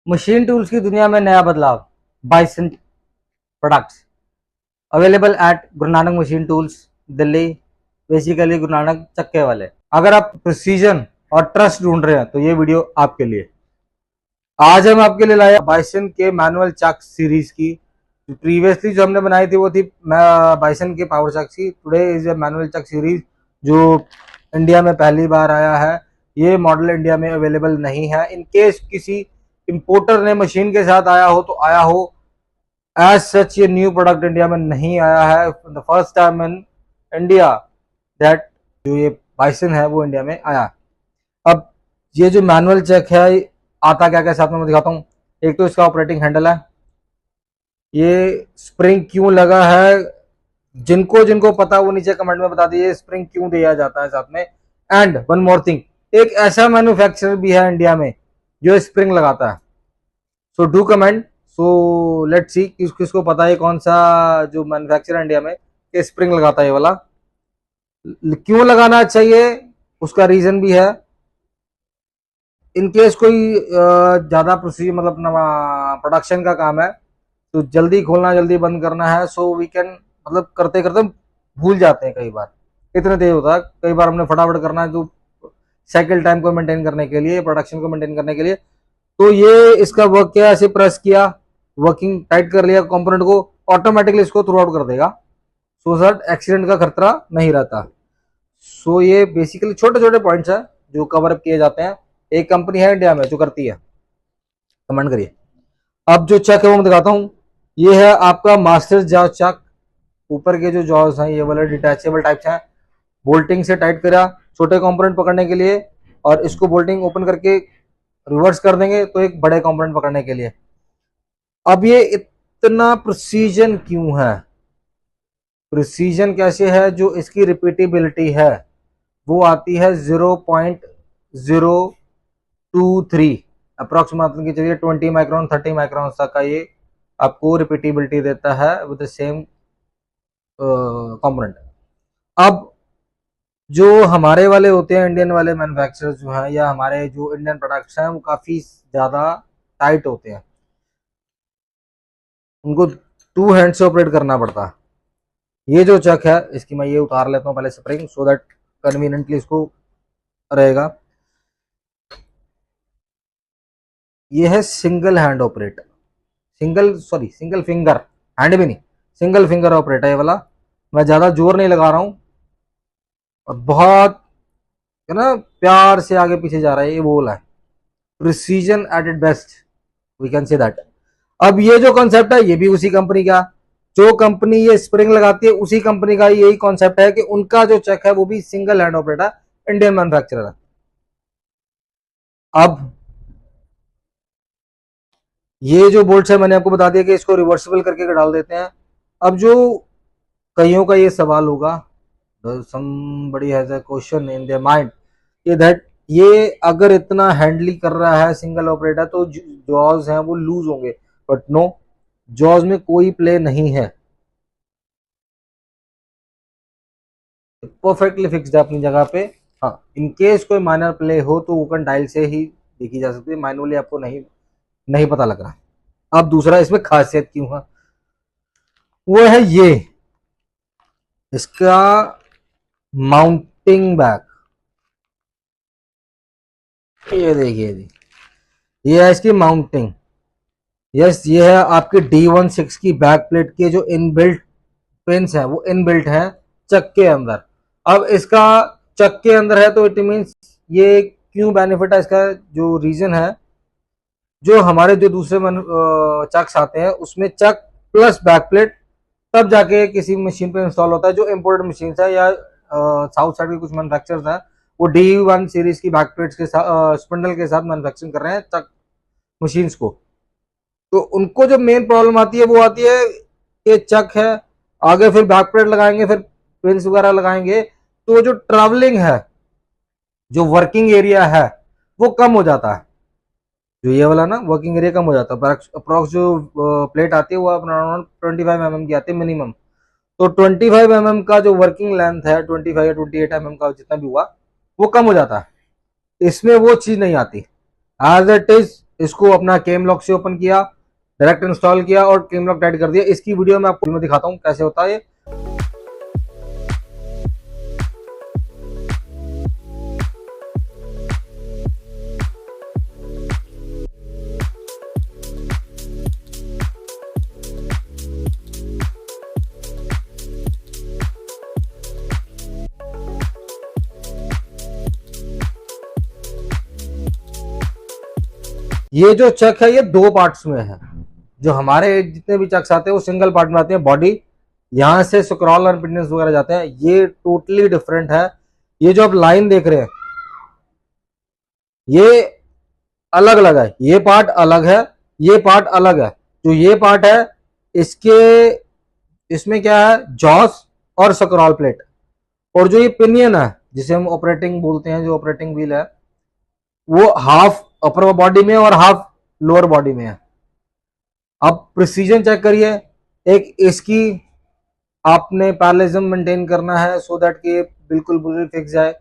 Machine tools की दुनिया में नया बदलाव। Bison products available at Guru Nanak machine tools Delhi. Basically Guru Nanak चक्के वाले। अगर आप प्रिसीजन और ट्रस्ट ढूंढ रहे हैं तो ये वीडियो आपके लिए। आज हम आपके लिए लाए बाइसन के मैनुअल चक सीरीज की। प्रीवियसली जो हमने बनाई थी वो थी बाइसन के पावर चक की। Today is a manual chuck series जो इंडिया में पहली बार आया है। ये मॉडल इंडिया में अवेलेबल नहीं है। इन केस किसी इंपोर्टर ने मशीन के साथ आया हो तो आया हो। एज सच ये न्यू प्रोडक्ट इंडिया में नहीं आया है। The first time in India that जो ये बाइसन है वो इंडिया में आया। अब ये जो मैनुअल चेक है आता क्या क्या साथ में मैं दिखाता हूँ। एक तो इसका ऑपरेटिंग हैंडल है। ये स्प्रिंग क्यों लगा है, जिनको जिनको पता वो नीचे कमेंट में बता दीजिए स्प्रिंग क्यों दिया जाता है साथ में। एंड वन मोर थिंग, एक ऐसा मैन्युफैक्चरर भी है इंडिया में जो स्प्रिंग लगाता है। So do comment. So let's see किसको पता है कौन सा जो मैन्युफैक्चरर इंडिया में स्प्रिंग लगाता है ये वाला। क्यों लगाना चाहिए उसका रीजन भी है। इनकेस कोई ज्यादा प्रोसीजर मतलब प्रोडक्शन का काम है तो जल्दी खोलना जल्दी बंद करना है। सो वी कैन मतलब करते करते भूल जाते हैं। कई बार इतने तेज होता है, कई बार हमने फटाफट करना है तो साइकिल टाइम को मेंटेन करने के लिए, प्रोडक्शन को मेंटेन करने के लिए। तो ये इसका वर्क किया, ऐसे प्रेस किया, वर्किंग टाइट कर लिया कंपोनेंट को, ऑटोमेटिकली इसको थ्रू आउट कर देगा। सो दैट एक्सीडेंट का खतरा नहीं रहता। सो ये बेसिकली छोटे छोटे पॉइंट्स है जो कवर अप किए जाते हैं। एक कंपनी है इंडिया में जो करती है, कमेंट करिए। अब जो चक है वो मैं दिखाता हूँ। ये है आपका मास्टर जॉज चक। ऊपर के जो जॉज हैं ये वाले डिटैचेबल टाइप्स हैं। बोल्टिंग से टाइट करा छोटे कंपोनेंट पकड़ने के लिए, और इसको बोल्टिंग ओपन करके रिवर्स कर देंगे तो एक बड़े कंपोनेंट पकड़ने के लिए। अब ये इतना प्रिसीजन क्यों है, प्रिसीजन कैसे है, जो इसकी रिपीटेबिलिटी है वो आती है 0.023 अप्रोक्सीमेटली। चलिए 20 माइक्रोन 30 माइक्रोन तक का ये आपको रिपीटेबिलिटी देता है विद द सेम कंपोनेंट। अब जो हमारे वाले होते हैं इंडियन वाले मैन्युफैक्चरर्स जो हैं या हमारे जो इंडियन प्रोडक्ट्स हैं वो काफी ज्यादा टाइट होते हैं। उनको टू हैंड से ऑपरेट करना पड़ता है। ये जो चक है इसकी मैं ये उतार लेता हूँ पहले स्प्रिंग, सो दैट कन्वीनियंटली इसको रहेगा। ये है single hand operate, single finger, hand भी नहीं, सिंगल फिंगर ऑपरेट है ये वाला। मैं ज्यादा जोर नहीं लगा रहा हूँ और बहुत है ना प्यार से आगे पीछे जा रहा है। ये वो है precision at it best, we can say that. अब ये जो कॉन्सेप्ट है ये भी उसी कंपनी का, जो कंपनी ये स्प्रिंग लगाती है उसी कंपनी का यही कॉन्सेप्ट है कि उनका जो चक है वो भी सिंगल हैंड ऑपरेट है, इंडियन मैन्युफैक्चरर है। अब ये जो बोल्ट है मैंने आपको बता दिया कि इसको रिवर्सिबल करके डाल देते हैं। अब जो कईयों का ये सवाल होगा, somebody has a question in their mind कि दैट ये अगर इतना हैंडली कर रहा है सिंगल ऑपरेटर तो जॉज हैं वो लूज होंगे। बट नो, जॉज में कोई प्ले नहीं है, परफेक्टली फिक्स्ड है अपनी जगह पे। हाँ, इनकेस कोई माइनर प्ले हो तो ओपन डायल से ही देखी जा सकती है, मैनुअली आपको नहीं नहीं पता लग रहा। अब दूसरा इसमें खासियत क्यों है वो है ये इसका माउंटिंग बैक। ये देखिए जी, ये है इसकी माउंटिंग। यस, ये है आपके D16 की बैक प्लेट के जो इनबिल्ट पिन्स है वो इनबिल्ट है चक के अंदर। अब इसका चक के अंदर है तो इट मीन्स ये क्यों बेनिफिट है, इसका जो रीजन है, जो हमारे जो दूसरे चक्स आते हैं उसमें चक प्लस बैक प्लेट तब जाके किसी मशीन पे इंस्टॉल होता है जो इम्पोर्टेड मशीन है या साउथ साइड के कुछ मैन्युफैक्चरर्स हैं वो D1 सीरीज की बैक प्लेट्स के साथ स्पिंडल के साथ मैन्युफैक्चरिंग कर रहे हैं चक मशीन्स को। तो उनको जो मेन प्रॉब्लम आती है वो आती है कि चक है, आगे फिर बैक प्लेट लगाएंगे, फिर पिन्स वगैरह लगाएंगे, तो जो ट्रैवलिंग है, जो वर्किंग एरिया है वो कम हो जाता है। जो ये वाला ना वर्किंग एरिया कम हो जाता है। अप्रॉक्स जो प्लेट आती है वो अराउंड 25 mm की आती है मिनिमम। तो 25 mm का जो वर्किंग लेंथ है 25 या 28 mm का जितना भी हुआ वो कम हो जाता है। इसमें वो चीज नहीं आती। एज इट इज इसको अपना केम लॉक से ओपन किया, डायरेक्ट इंस्टॉल किया और केम लॉक टाइट कर दिया। इसकी वीडियो मैं आपको दिखाता हूँ कैसे होता है। ये जो चक है ये दो पार्ट्स में है। जो हमारे जितने भी चक्स आते हैं वो सिंगल पार्ट में आते हैं। बॉडी यहां से स्क्रॉल और पिनियंस वगैरह जाते हैं, ये टोटली डिफरेंट है। ये जो आप लाइन देख रहे हैं ये अलग अलग है, ये पार्ट अलग है, ये पार्ट अलग है। जो ये पार्ट है इसके इसमें क्या है, जॉस और स्क्रॉल प्लेट। और जो ये पिनियन है जिसे हम ऑपरेटिंग बोलते हैं, जो ऑपरेटिंग व्हील है, वो हाफ अपर बॉडी में और हाफ लोअर बॉडी में है। अब प्रिसीजन चेक करिए। एक इसकी आपने पैरेललिज्म मेंटेन करना है सो दैट कि बिल्कुल बिल्कुल फिक्स जाए।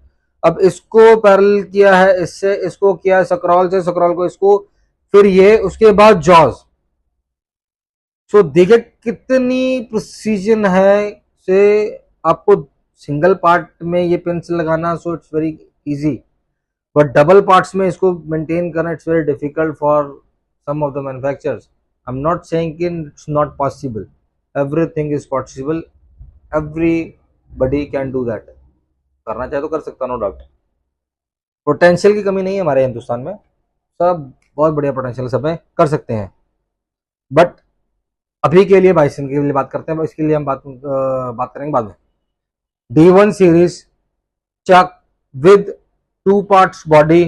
अब इसको पैरेलल किया है इससे, इसको किया है स्क्रॉल से, स्क्रॉल को इसको, फिर ये, उसके बाद जॉज। सो देखिए कितनी प्रिसीजन है से आपको सिंगल पार्ट में ये पेंसिल लगाना। So it's very easy, but double parts में इसको मेंटेन करना it's very difficult for some of the manufacturers. I am not saying कि it's not possible, everything is possible, everybody can do that. करना चाहे तो कर सकता, नो डाउट। पोटेंशियल की कमी नहीं है हमारे हिंदुस्तान में, सब बहुत बढ़िया पोटेंशियल सब है, कर सकते हैं। बट अभी के लिए बाइसन के लिए बात करते हैं, इसके लिए हम बात करेंगे बाद में। D1 series chuck with 2 parts body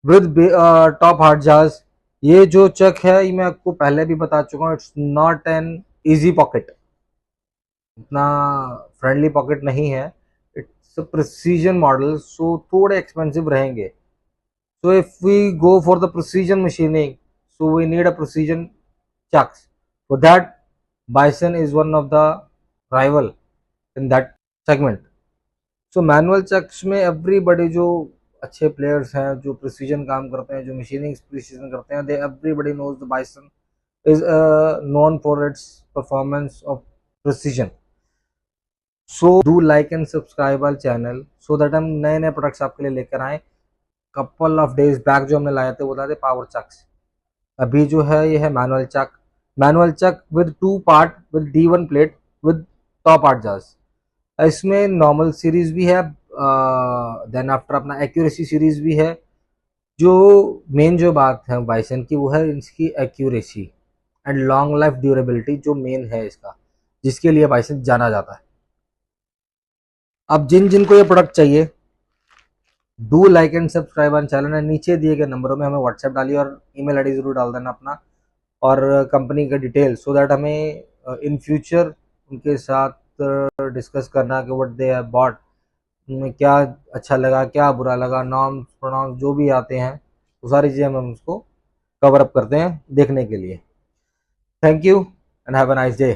with top hard jaws. ये जो चक है ये मैं आपको पहले भी बता चुका हूँ, it's not an easy pocket, इतना फ्रेंडली पॉकेट नहीं है। इट्स प्रिसीजन मॉडल, सो थोड़े एक्सपेंसिव रहेंगे। So if we go for the precision machining, so we need a precision chucks. For that, Bison is one of the rival in that segment. So manual chucks में everybody जो अच्छे players हैं, जो precision काम करते हैं, जो machining precision करते हैं, they everybody knows the Bison is known for its performance of precision. So do like and subscribe our channel so that हम नए नए products आपके लिए लेकर आए। couple of days back जो हमने लाए थे वो लाए थे power chucks। अभी जो है ये है manual chuck with 2 part with D1 plate with top hard jaws. इसमें नॉर्मल सीरीज भी है, देन आफ्टर अपना एक्यूरेसी सीरीज भी है। जो मेन जो बात है बाइसन की वो है इसकी accuracy and long life durability, जो मेन है इसका, जिसके लिए बाइसन जाना जाता है। अब जिनको ये प्रोडक्ट चाहिए, do like and subscribe on channel. नीचे दिए गए नंबरों में हमें व्हाट्सएप डालिए और ईमेल आईडी जरूर डाल देना अपना और कंपनी का डिटेल, सो दैट हमें इन फ्यूचर उनके साथ डिस्कस करना कि व्हाट दे हैव बॉट, उनमें क्या अच्छा लगा, क्या बुरा लगा, नॉर्म्स प्रोनाउंस जो भी आते हैं वो सारी चीज़ें हम उसको कवर अप करते हैं देखने के लिए। Thank you and have a nice day.